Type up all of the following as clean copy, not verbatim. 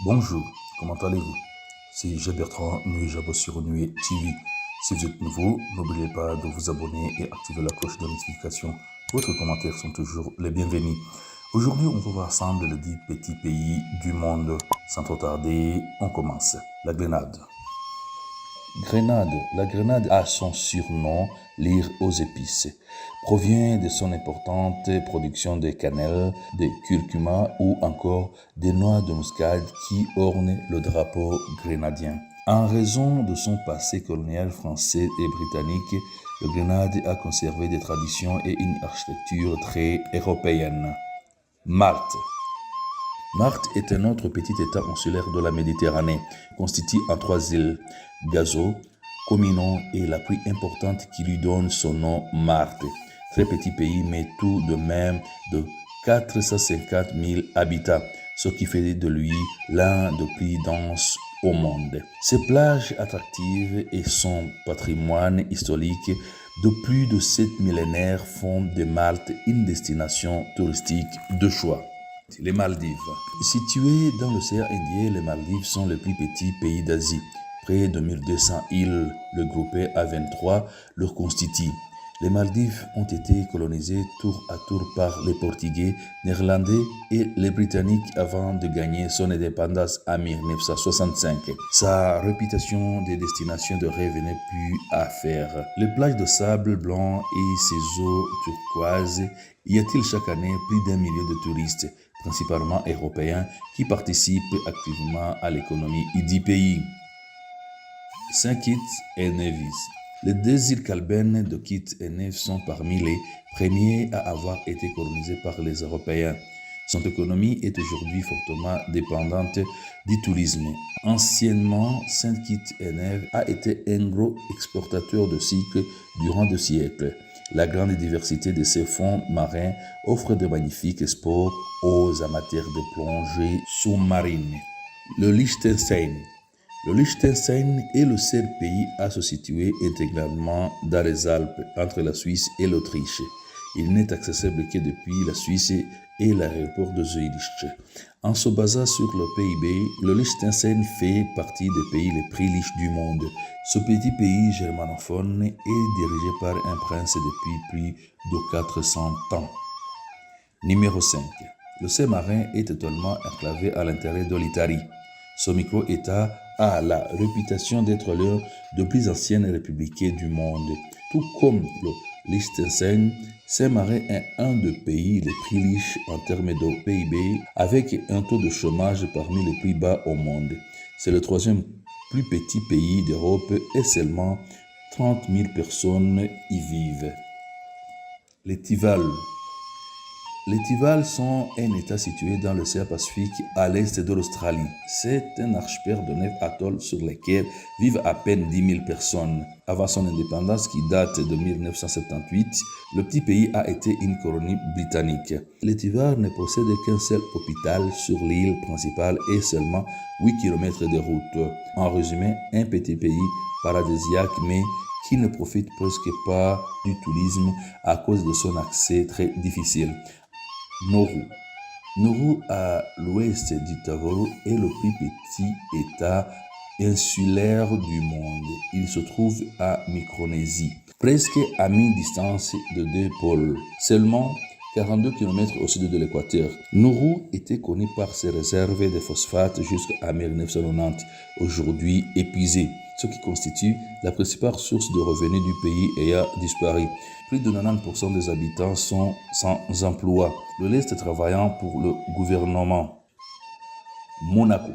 Bonjour, comment allez-vous? C'est Jean Bertrand, Nuit Jabo sur Nuit TV. Si vous êtes nouveau, n'oubliez pas de vous abonner et activer la cloche de notification. Votre commentaires sont toujours les bienvenus. Aujourd'hui, on va voir ensemble les 10 petits pays du monde. Sans trop tarder, on commence. La Grenade. La Grenade a son surnom lyre aux épices. Provient de son importante production de cannelle, de curcuma ou encore des noix de muscade qui ornent le drapeau grenadien. En raison de son passé colonial français et britannique, le Grenade a conservé des traditions et une architecture très européenne. Malte. Malte est un autre petit état insulaire de la Méditerranée, constitué en 3 îles, Gazo, Comino et la plus importante qui lui donne son nom, Malte. Très petit pays, mais tout de même de 450 000 habitants, ce qui fait de lui l'un des plus denses au monde. Ses plages attractives et son patrimoine historique de plus de 7 millénaires font de Malte une destination touristique de choix. Les Maldives. Situées dans l'océan Indien, les Maldives sont le plus petit pays d'Asie. Près de 1200 îles regroupées à 23 le constituent. Les Maldives ont été colonisées tour à tour par les Portugais, Néerlandais et les Britanniques avant de gagner son indépendance en 1965. Sa réputation de destination de rêve n'est plus à faire. Les plages de sable blanc et ses eaux turquoises, y a-t-il chaque année plus d'1 million de touristes, principalement européens, qui participent activement à l'économie du pays. Saint Kitts et Nevis. Les 2 îles calbennes de Kitts et Nevis sont parmi les premiers à avoir été colonisées par les Européens. Son économie est aujourd'hui fortement dépendante du tourisme. Anciennement, Saint Kitts et Nevis a été un gros exportateur de sucre durant 2 siècles. La grande diversité de ses fonds marins offre de magnifiques sports aux amateurs de plongée sous-marine. Le Liechtenstein. Le Liechtenstein est le seul pays à se situer intégralement dans les Alpes, entre la Suisse et l'Autriche. Il n'est accessible que depuis la Suisse et l'aéroport de Zurich. En se basant sur le PIB, le Liechtenstein fait partie des pays les plus riches du monde. Ce petit pays germanophone est dirigé par un prince depuis plus de 400 ans. Numéro 5. Le Saint-Marin est totalement enclavé à l'intérieur de l'Italie. Ce micro-État a la réputation d'être l'une des plus anciennes républiques du monde. Tout comme le Liechtenstein, Saint-Marin est un des pays les plus riches en termes de PIB, avec un taux de chômage parmi les plus bas au monde. C'est le 3e plus petit pays d'Europe et seulement 30 000 personnes y vivent. Les Tivales. Les Tivales sont un État situé dans l'océan Pacifique à l'est de l'Australie. C'est un archipel de 9 atolls sur lesquels vivent à peine 10 000 personnes. Avant son indépendance qui date de 1978, le petit pays a été une colonie britannique. Les Tivales ne possèdent qu'un seul hôpital sur l'île principale et seulement 8 km de route. En résumé, un petit pays paradisiaque mais qui ne profite presque pas du tourisme à cause de son accès très difficile. Nauru, à l'ouest du Tuvalu, est le plus petit État insulaire du monde. Il se trouve à Micronésie, presque à mi-distance de 2 pôles, seulement 42 km au sud de l'équateur. Nauru était connu par ses réserves de phosphate jusqu'à 1990, aujourd'hui épuisées, ce qui constitue la principale source de revenus du pays ayant disparu. Plus de 90% des habitants sont sans emploi, le reste travaillant pour le gouvernement. Monaco.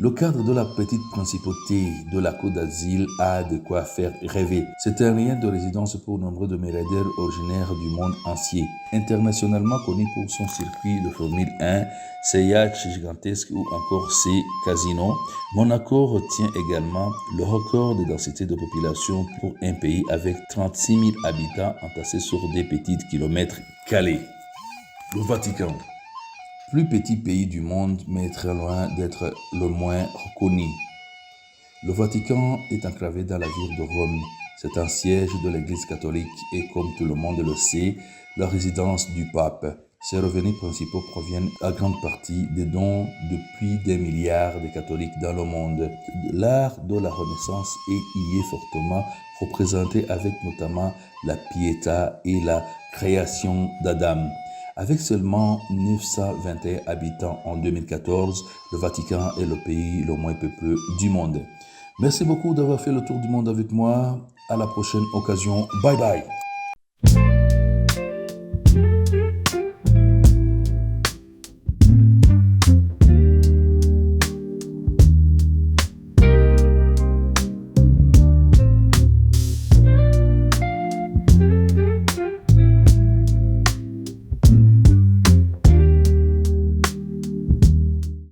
Le cadre de la petite principauté de la Côte d'Azur a de quoi faire rêver. C'est un lieu de résidence pour nombreux de milliardaires originaires du monde entier. Internationalement connu pour son circuit de Formule 1, ses yachts gigantesques ou encore ses casinos, Monaco retient également le record de densité de population pour un pays avec 36 000 habitants entassés sur des petits kilomètres carrés. Le Vatican. Plus petit pays du monde, mais très loin d'être le moins reconnu. Le Vatican est enclavé dans la ville de Rome. C'est un siège de l'Église catholique et, comme tout le monde le sait, la résidence du pape. Ces revenus principaux proviennent à grande partie des dons depuis des milliards de catholiques dans le monde. L'art de la Renaissance y est fortement représenté avec notamment la Pietà et la création d'Adam. Avec seulement 921 habitants en 2014, le Vatican est le pays le moins peuplé du monde. Merci beaucoup d'avoir fait le tour du monde avec moi. À la prochaine occasion. Bye bye.